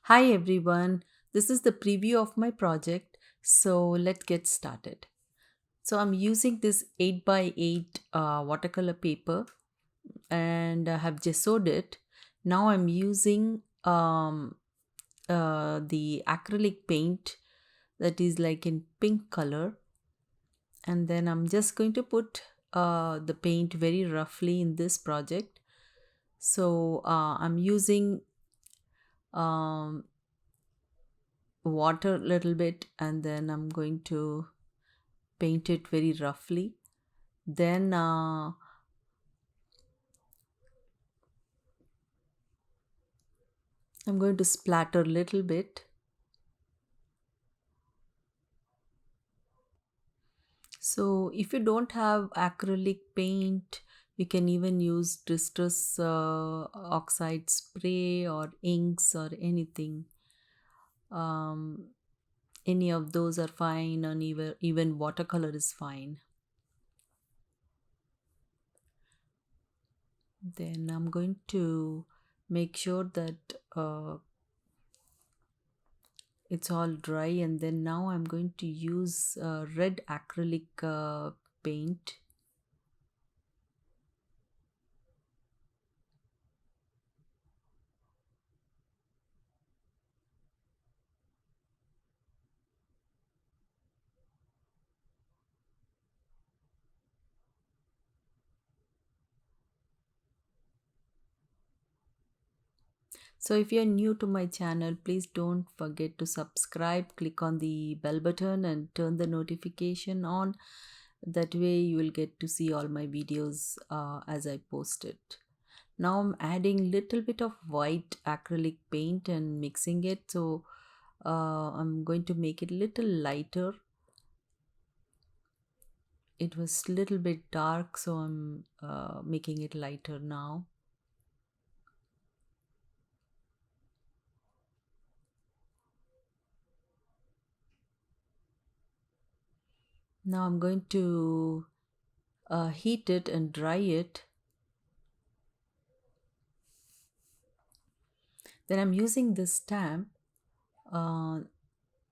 Hi everyone, this is the preview of my project. So let's get started. So I'm using this 8 by 8 watercolor paper and I have gessoed it. Now I'm using the acrylic paint that is like in pink color, and then I'm just going to put the paint very roughly in this project. So I'm using um, water a little bit, and then I'm going to paint it very roughly. Then I'm going to splatter a little bit. So if you don't have acrylic paint, you can even use distress oxide spray or inks or anything. um, any of those are fine, and even watercolor is fine. Then I'm going to make sure that it's all dry, and then now I'm going to use red acrylic paint. So if you're new to my channel, please don't forget to subscribe, click on the bell button and turn the notification on. That way you will get to see all my videos as I post it. Now I'm adding little bit of white acrylic paint and mixing it. So I'm going to make it little lighter. It was little bit dark, so I'm making it lighter now. Now I'm going to heat it and dry it. Then I'm using this stamp. Uh,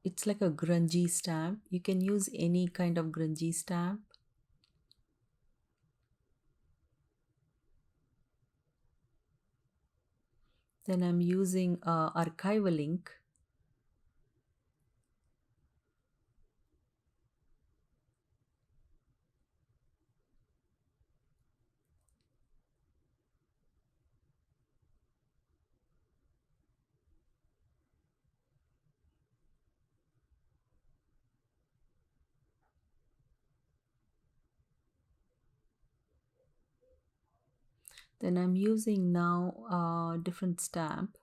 it's like a grungy stamp. You can use any kind of grungy stamp. Then I'm using archival ink. Then I'm using now a different stamp.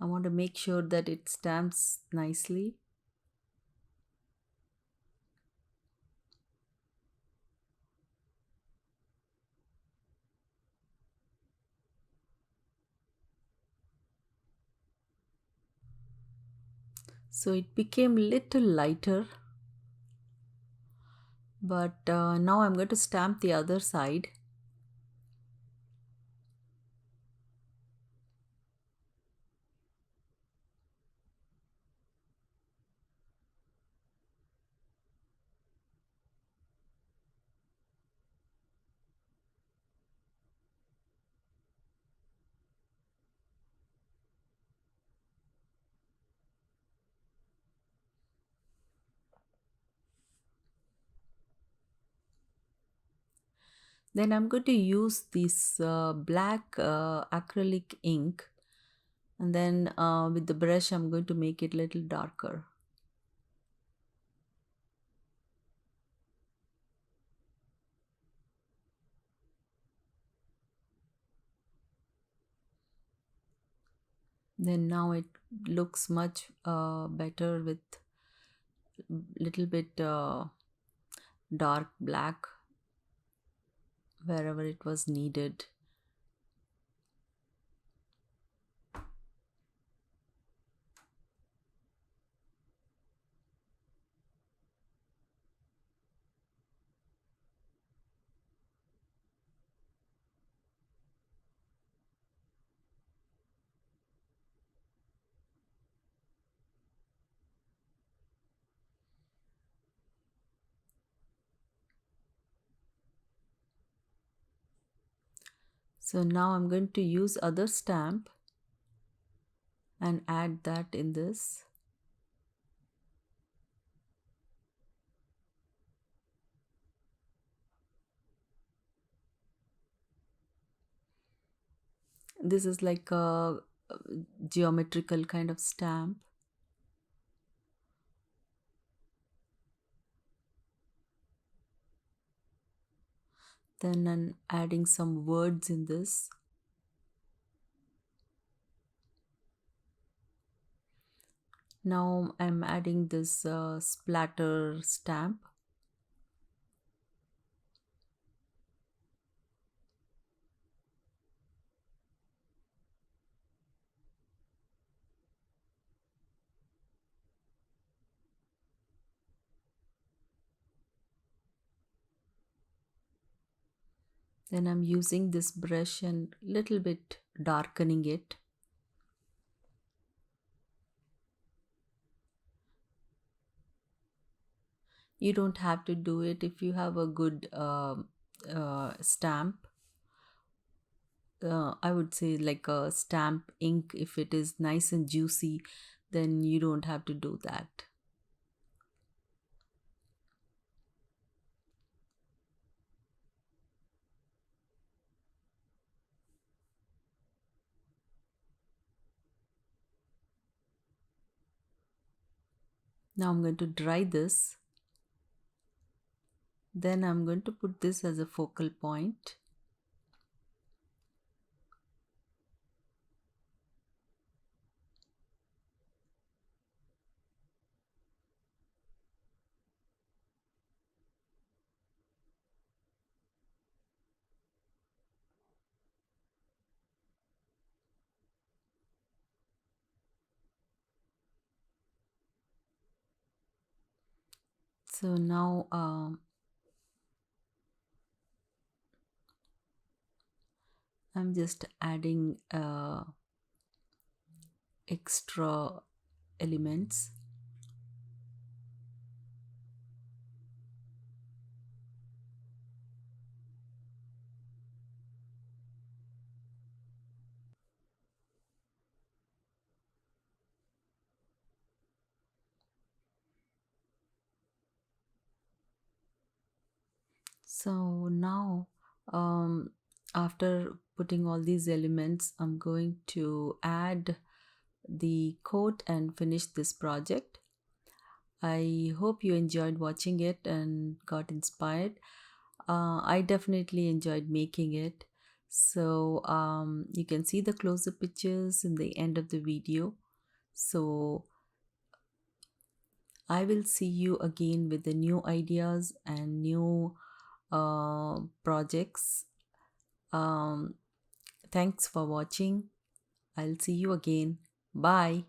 I want to make sure that it stamps nicely. So it became little lighter, but now I'm going to stamp the other side. Then I'm going to use this black acrylic ink, and then with the brush I'm going to make it a little darker. Then now it looks much better with little bit dark black wherever it was needed. So now I'm going to use other stamp and add that in this. This is like a geometrical kind of stamp. Then I'm adding some words in this. Now I'm adding this splatter stamp. Then I'm using this brush and little bit darkening it. You don't have to do it if you have a good stamp. I would say like a stamp ink. If it is nice and juicy, then you don't have to do that. Now I'm going to dry this. Then I'm going to put this as a focal point. So now I'm just adding extra elements. So now after putting all these elements, I'm going to add the coat and finish this project. I hope you enjoyed watching it and got inspired. I definitely enjoyed making it. So you can see the close-up pictures in the end of the video. So I will see you again with the new ideas and new projects. Thanks for watching. I'll see you again. Bye.